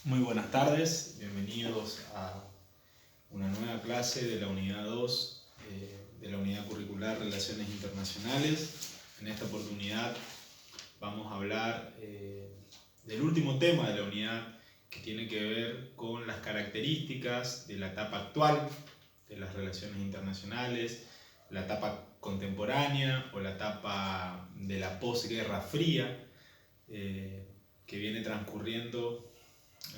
Muy buenas tardes, bienvenidos a una nueva clase de la unidad 2 de la unidad curricular Relaciones Internacionales. En esta oportunidad vamos a hablar del último tema de la unidad, que tiene que ver con las características de la etapa actual de las relaciones internacionales, la etapa contemporánea o la etapa de la posguerra fría que viene transcurriendo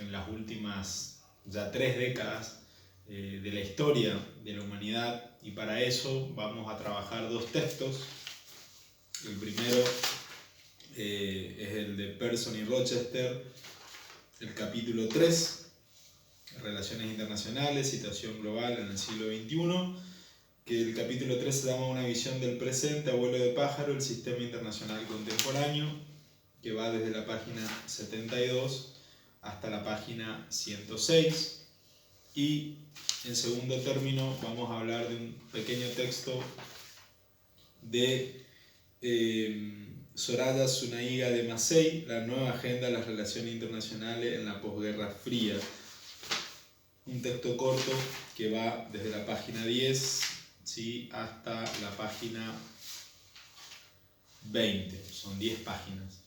en las últimas ya 3 décadas de la historia de la humanidad, y para eso vamos a trabajar 2 textos. El primero es el de Pearson y Rochester, el capítulo 3, Relaciones Internacionales, Situación Global en el siglo XXI, que el capítulo 3 se llama Una visión del presente, abuelo de pájaro, el sistema internacional contemporáneo, que va desde la página 72 hasta la página 106. Y en segundo término vamos a hablar de un pequeño texto de Soraya Zunaiga de Macei, La nueva agenda de las relaciones internacionales en la posguerra fría. Un texto corto que va desde la página 10, ¿sí?, hasta la página 20. Son 10 páginas.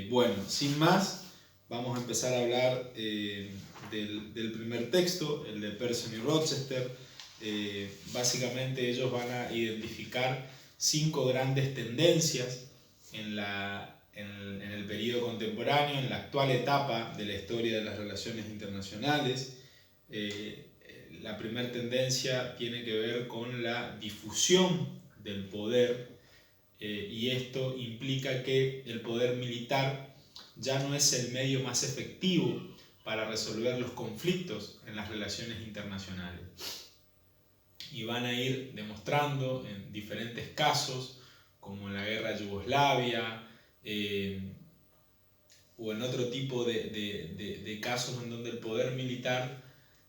Bueno, sin más, vamos a empezar a hablar del primer texto, el de Pearson y Rochester. Básicamente ellos van a identificar 5 grandes tendencias en el periodo contemporáneo, en la actual etapa de la historia de las relaciones internacionales. La primera tendencia tiene que ver con la difusión del poder, y esto implica que el poder militar ya no es el medio más efectivo para resolver los conflictos en las relaciones internacionales. Y van a ir demostrando en diferentes casos, como en la guerra de Yugoslavia, o en otro tipo de casos en donde el poder militar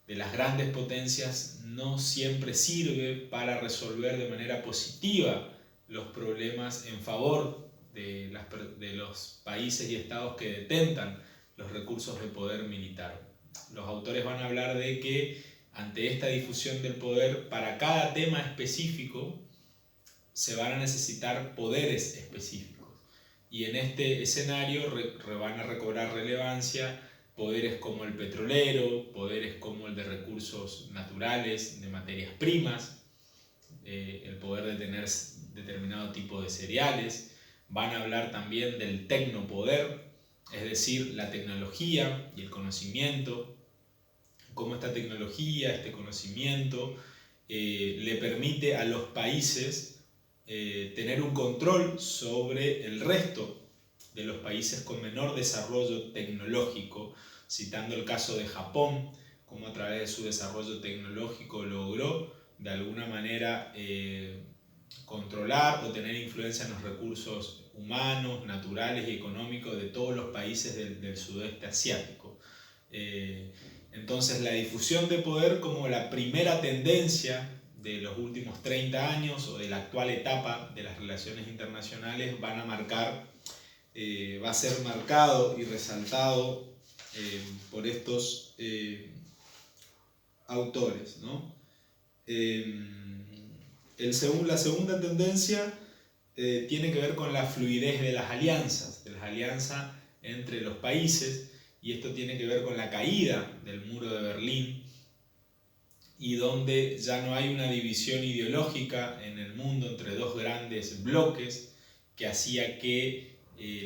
de las grandes potencias no siempre sirve para resolver de manera positiva los problemas en favor de los países y estados que detentan los recursos de poder militar. Los autores van a hablar de que ante esta difusión del poder, para cada tema específico se van a necesitar poderes específicos, y en este escenario van a recobrar relevancia poderes como el petrolero, poderes como el de recursos naturales, de materias primas, el poder de tener determinado tipo de cereales. Van a hablar también del tecnopoder, es decir, la tecnología y el conocimiento, cómo esta tecnología, este conocimiento le permite a los países tener un control sobre el resto de los países con menor desarrollo tecnológico, citando el caso de Japón, cómo a través de su desarrollo tecnológico logró de alguna manera controlar o tener influencia en los recursos humanos, naturales y económicos de todos los países del sudeste asiático. Entonces, la difusión de poder como la primera tendencia de los últimos 30 años o de la actual etapa de las relaciones internacionales va a ser marcado y resaltado por estos autores, ¿no? La segunda tendencia tiene que ver con la fluidez de las alianzas entre los países, y esto tiene que ver con la caída del muro de Berlín, y donde ya no hay una división ideológica en el mundo entre dos grandes bloques que hacía que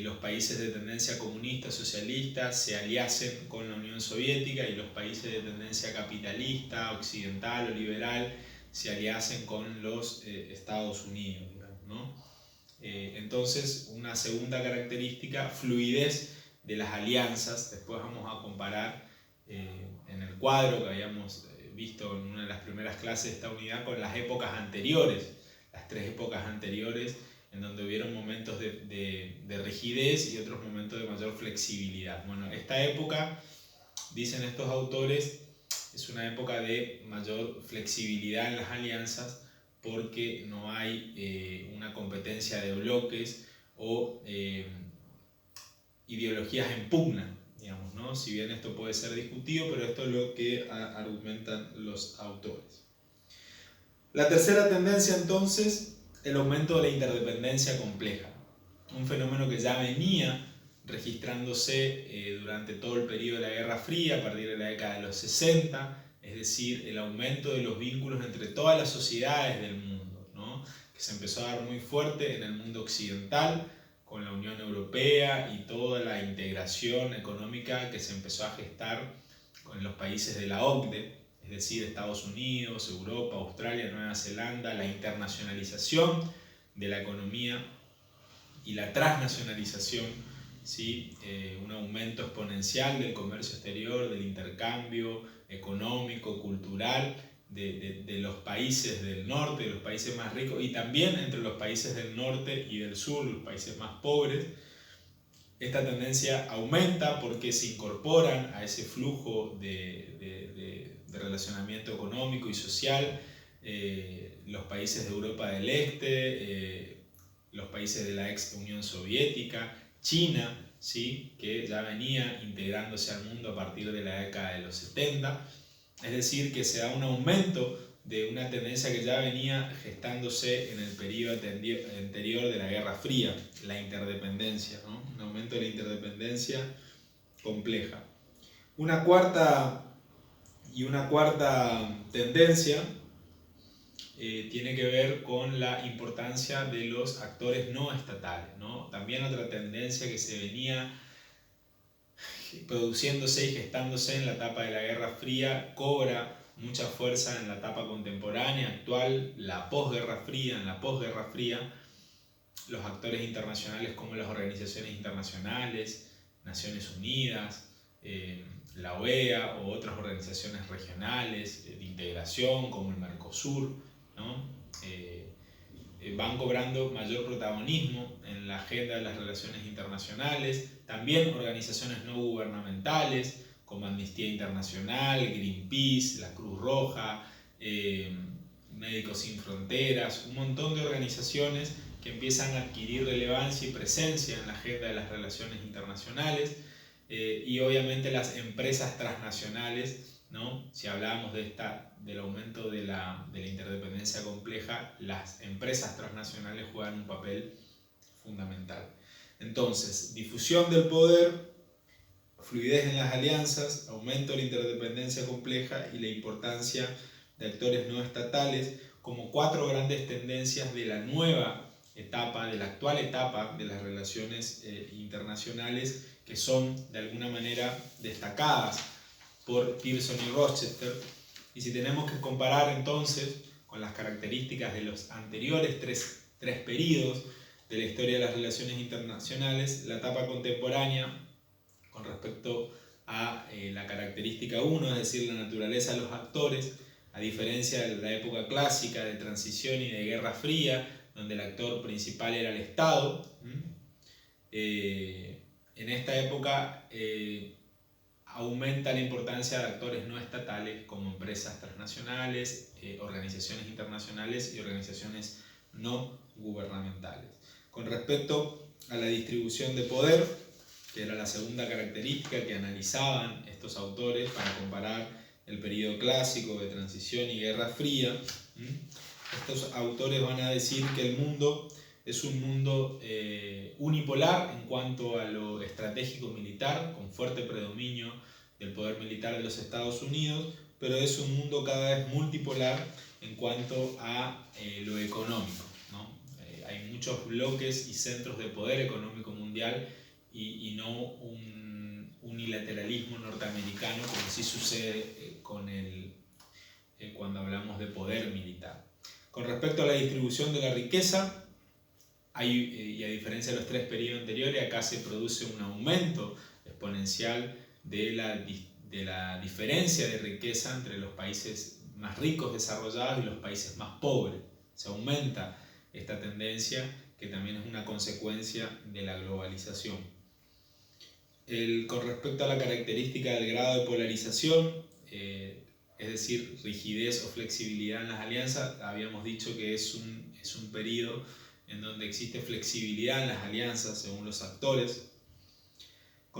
los países de tendencia comunista, socialista, se aliasen con la Unión Soviética, y los países de tendencia capitalista, occidental o liberal se aliasen con los Estados Unidos, ¿no? Entonces, una segunda característica, fluidez de las alianzas. Después vamos a comparar en el cuadro que habíamos visto en una de las primeras clases de esta unidad con las épocas anteriores, las 3 épocas anteriores, en donde hubieron momentos de rigidez y otros momentos de mayor flexibilidad. Bueno, esta época, dicen estos autores, es una época de mayor flexibilidad en las alianzas, porque no hay una competencia de bloques o ideologías en pugna, digamos, ¿no? Si bien esto puede ser discutido, pero esto es lo que argumentan los autores. La tercera tendencia, entonces, el aumento de la interdependencia compleja, un fenómeno que ya venía registrándose durante todo el periodo de la Guerra Fría, a partir de la década de los 60, es decir, el aumento de los vínculos entre todas las sociedades del mundo, ¿no? Que se empezó a dar muy fuerte en el mundo occidental, con la Unión Europea y toda la integración económica que se empezó a gestar con los países de la OCDE, es decir, Estados Unidos, Europa, Australia, Nueva Zelanda, la internacionalización de la economía y la transnacionalización, ¿sí? Un aumento exponencial del comercio exterior, del intercambio económico, cultural, de los países del norte, de los países más ricos, y también entre los países del norte y del sur, los países más pobres. Esta tendencia aumenta porque se incorporan a ese flujo de relacionamiento económico y social los países de Europa del Este, los países de la ex Unión Soviética, China, ¿sí? Que ya venía integrándose al mundo a partir de la década de los 70. Es decir, que se da un aumento de una tendencia que ya venía gestándose en el periodo anterior de la Guerra Fría, la interdependencia, ¿no? Un aumento de la interdependencia compleja. Una cuarta tendencia tiene que ver con la importancia de los actores no estatales, ¿no? También otra tendencia que se venía produciéndose y gestándose en la etapa de la Guerra Fría cobra mucha fuerza en la etapa contemporánea, actual, la posguerra fría. En la posguerra fría, los actores internacionales como las organizaciones internacionales, Naciones Unidas, la OEA o otras organizaciones regionales de integración como el Mercosur, ¿no? Van cobrando mayor protagonismo en la agenda de las relaciones internacionales. También organizaciones no gubernamentales como Amnistía Internacional, Greenpeace, la Cruz Roja, Médicos Sin Fronteras, un montón de organizaciones que empiezan a adquirir relevancia y presencia en la agenda de las relaciones internacionales, y obviamente las empresas transnacionales, ¿no? Si hablábamos del aumento de la interdependencia compleja, las empresas transnacionales juegan un papel fundamental. Entonces, difusión del poder, fluidez en las alianzas, aumento de la interdependencia compleja y la importancia de actores no estatales como cuatro grandes tendencias de la nueva etapa, de la actual etapa de las relaciones internacionales, que son de alguna manera destacadas por Pearson y Rochester. Y si tenemos que comparar entonces con las características de los anteriores tres periodos de la historia de las relaciones internacionales, la etapa contemporánea con respecto a la característica 1, es decir, la naturaleza de los actores, a diferencia de la época clásica de transición y de Guerra Fría, donde el actor principal era el Estado. En esta época aumenta la importancia de actores no estatales como empresas transnacionales, organizaciones internacionales y organizaciones no gubernamentales. Con respecto a la distribución de poder, que era la segunda característica que analizaban estos autores para comparar el periodo clásico de transición y Guerra Fría, estos autores van a decir que el mundo es un mundo unipolar en cuanto a lo estratégico militar, con fuerte predominio del poder militar de los Estados Unidos, pero es un mundo cada vez multipolar en cuanto a lo económico, ¿no? Hay muchos bloques y centros de poder económico mundial y no un unilateralismo norteamericano como sí sucede cuando hablamos de poder militar. Con respecto a la distribución de la riqueza, y a diferencia de los tres periodos anteriores, acá se produce un aumento exponencial de la diferencia de riqueza entre los países más ricos desarrollados y los países más pobres. Se aumenta esta tendencia, que también es una consecuencia de la globalización. Con respecto a la característica del grado de polarización, es decir, rigidez o flexibilidad en las alianzas, habíamos dicho que es un periodo en donde existe flexibilidad en las alianzas según los actores.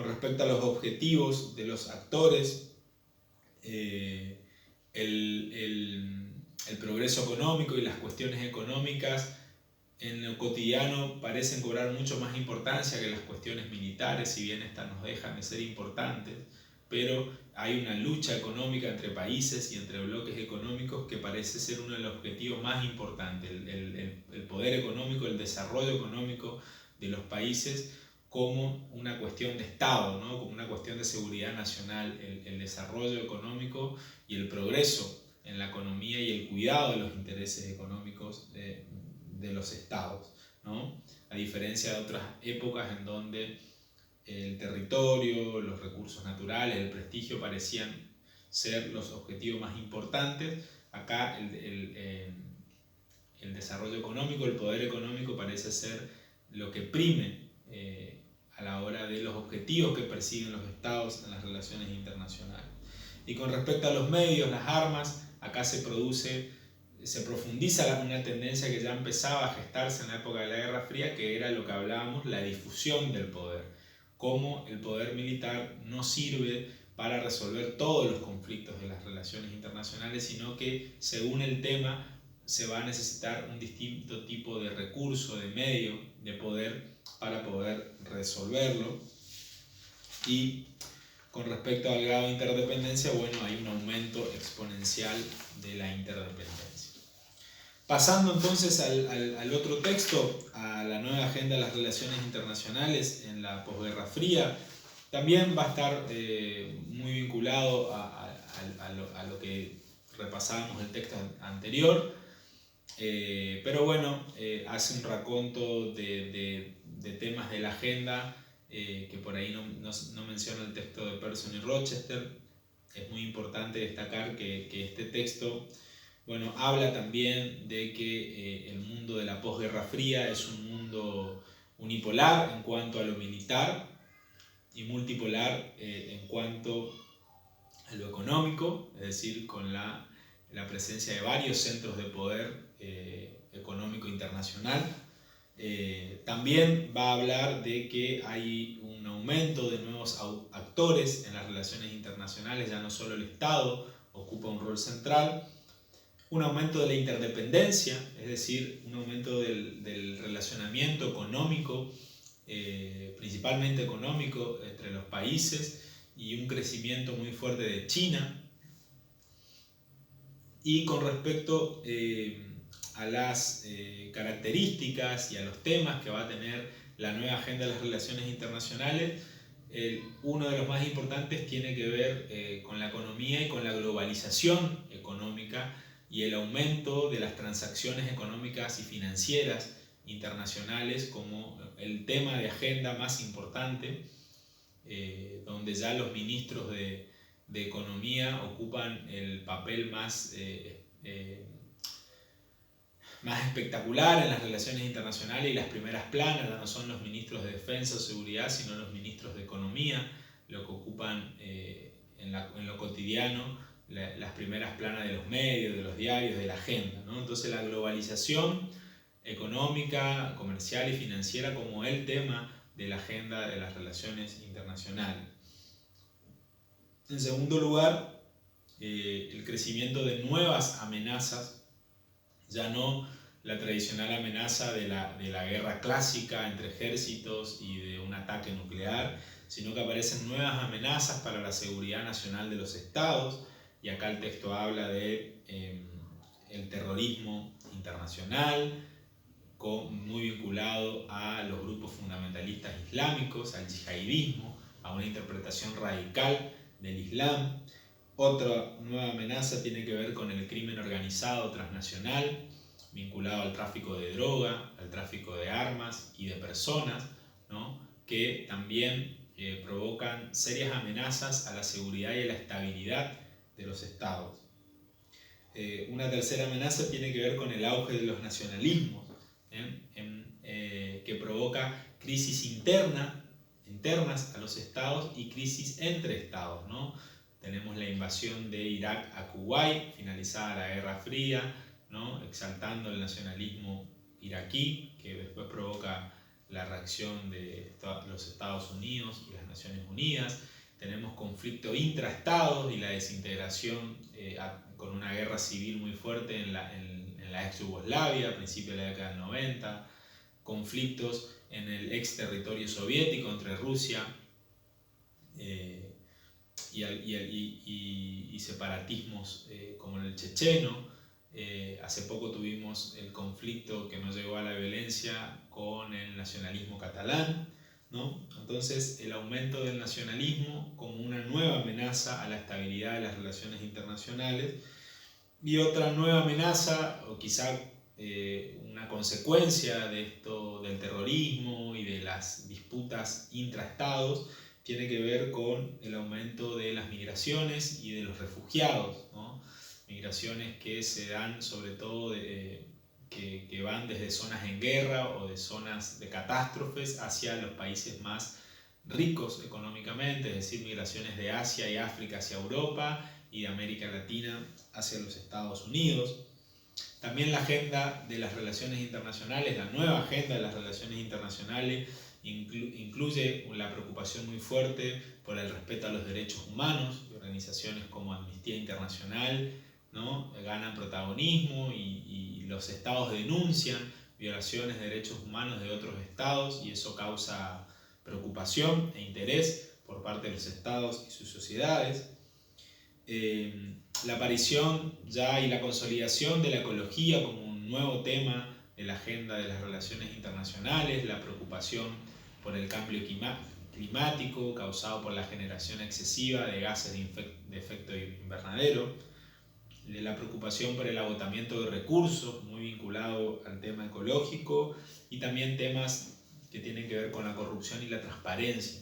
Con respecto a los objetivos de los actores, el progreso económico y las cuestiones económicas en lo cotidiano parecen cobrar mucho más importancia que las cuestiones militares, si bien estas nos dejan de ser importantes, pero hay una lucha económica entre países y entre bloques económicos que parece ser uno de los objetivos más importantes, el poder económico, el desarrollo económico de los países como una cuestión de Estado, ¿no? Como una cuestión de seguridad nacional, el desarrollo económico y el progreso en la economía y el cuidado de los intereses económicos de los estados, ¿no? A diferencia de otras épocas en donde el territorio, los recursos naturales, el prestigio parecían ser los objetivos más importantes, acá el desarrollo económico, el poder económico parece ser lo que prime a la hora de los objetivos que persiguen los estados en las relaciones internacionales. Y con respecto a los medios, las armas, acá se profundiza una tendencia que ya empezaba a gestarse en la época de la Guerra Fría, que era lo que hablábamos, la difusión del poder. Cómo el poder militar no sirve para resolver todos los conflictos de las relaciones internacionales, sino que según el tema se va a necesitar un distinto tipo de recurso, de medio, de poder para poder resolverlo. Y con respecto al grado de interdependencia, bueno, hay un aumento exponencial de la interdependencia. Pasando entonces al otro texto, a la nueva agenda de las relaciones internacionales en la posguerra fría, también va a estar muy vinculado a lo que repasábamos el texto anterior, pero bueno, hace un raconto de temas de la agenda que por ahí no menciona el texto de Persson y Rochester. Es muy importante destacar que este texto, bueno, habla también de que el mundo de la posguerra fría es un mundo unipolar en cuanto a lo militar y multipolar en cuanto a lo económico, es decir, con la presencia de varios centros de poder económico internacional. También va a hablar de que hay un aumento de nuevos actores en las relaciones internacionales, ya no solo el Estado ocupa un rol central, un aumento de la interdependencia, es decir, un aumento del relacionamiento económico, principalmente económico, entre los países, y un crecimiento muy fuerte de China. Y con respecto a las características y a los temas que va a tener la nueva agenda de las relaciones internacionales, uno de los más importantes tiene que ver con la economía y con la globalización económica y el aumento de las transacciones económicas y financieras internacionales como el tema de agenda más importante, donde ya los ministros de economía ocupan el papel más espectacular en las relaciones internacionales y las primeras planas. Ya no son los ministros de defensa o seguridad, sino los ministros de economía lo que ocupan en lo cotidiano las primeras planas de los medios, de los diarios, de la agenda, ¿no? Entonces la globalización económica, comercial y financiera como el tema de la agenda de las relaciones internacionales. En segundo lugar, el crecimiento de nuevas amenazas, ya no la tradicional amenaza de la guerra clásica entre ejércitos y de un ataque nuclear, sino que aparecen nuevas amenazas para la seguridad nacional de los estados, y acá el texto habla de el terrorismo internacional, muy vinculado a los grupos fundamentalistas islámicos, al yihadismo, a una interpretación radical del Islam. Otra nueva amenaza tiene que ver con el crimen organizado transnacional, vinculado al tráfico de droga, al tráfico de armas y de personas, ¿no? Que también provocan serias amenazas a la seguridad y a la estabilidad de los estados. Una tercera amenaza tiene que ver con el auge de los nacionalismos, que provoca crisis internas a los estados y crisis entre estados, ¿no? Tenemos la invasión de Irak a Kuwait, finalizada la Guerra Fría, ¿no? Exaltando el nacionalismo iraquí, que después provoca la reacción de los Estados Unidos y las Naciones Unidas. Tenemos conflicto intraestados y la desintegración con una guerra civil muy fuerte en la ex Yugoslavia a principios de la década del 90, conflictos en el ex territorio soviético entre Rusia y separatismos como en el checheno. Hace poco tuvimos el conflicto que nos llevó a la violencia con el nacionalismo catalán, ¿no? Entonces, el aumento del nacionalismo como una nueva amenaza a la estabilidad de las relaciones internacionales, y otra nueva amenaza, o quizá una consecuencia de esto, del terrorismo y de las disputas intraestados, tiene que ver con el aumento de las migraciones y de los refugiados, ¿no? Migraciones que se dan sobre todo que van desde zonas en guerra o de zonas de catástrofes hacia los países más ricos económicamente, es decir, migraciones de Asia y África hacia Europa y de América Latina hacia los Estados Unidos. También la agenda de las relaciones internacionales, la nueva agenda de las relaciones internacionales, incluye la preocupación muy fuerte por el respeto a los derechos humanos, y organizaciones como Amnistía Internacional, ¿no?, ganan protagonismo y los estados denuncian violaciones de derechos humanos de otros estados, y eso causa preocupación e interés por parte de los estados y sus sociedades. La aparición ya y la consolidación de la ecología como un nuevo tema de la agenda de las relaciones internacionales, la preocupación por el cambio climático causado por la generación excesiva de gases de efecto invernadero, la preocupación por el agotamiento de recursos, muy vinculado al tema ecológico, y también temas que tienen que ver con la corrupción y la transparencia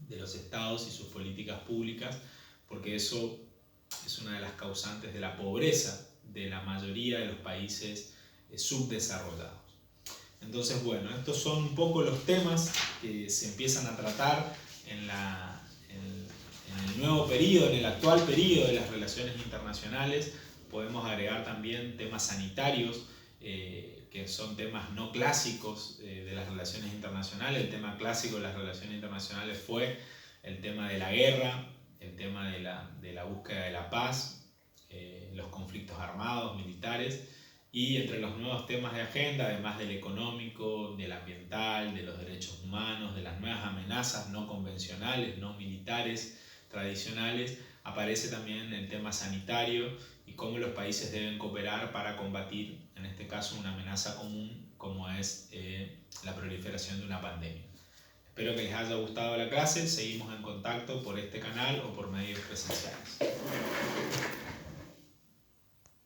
de los estados y sus políticas públicas, porque eso es una de las causantes de la pobreza de la mayoría de los países subdesarrollados. Entonces, bueno, estos son un poco los temas que se empiezan a tratar en el nuevo periodo, en el actual periodo de las relaciones internacionales. Podemos agregar también temas sanitarios, que son temas no clásicos de las relaciones internacionales. El tema clásico de las relaciones internacionales fue el tema de la guerra, el tema de la búsqueda de la paz, los conflictos armados, militares, y entre los nuevos temas de agenda, además del económico, del ambiental, de los derechos humanos, de las nuevas amenazas no convencionales, no militares, tradicionales, aparece también el tema sanitario y cómo los países deben cooperar para combatir, en este caso, una amenaza común como es la proliferación de una pandemia. Espero que les haya gustado la clase. Seguimos en contacto por este canal o por medios presenciales.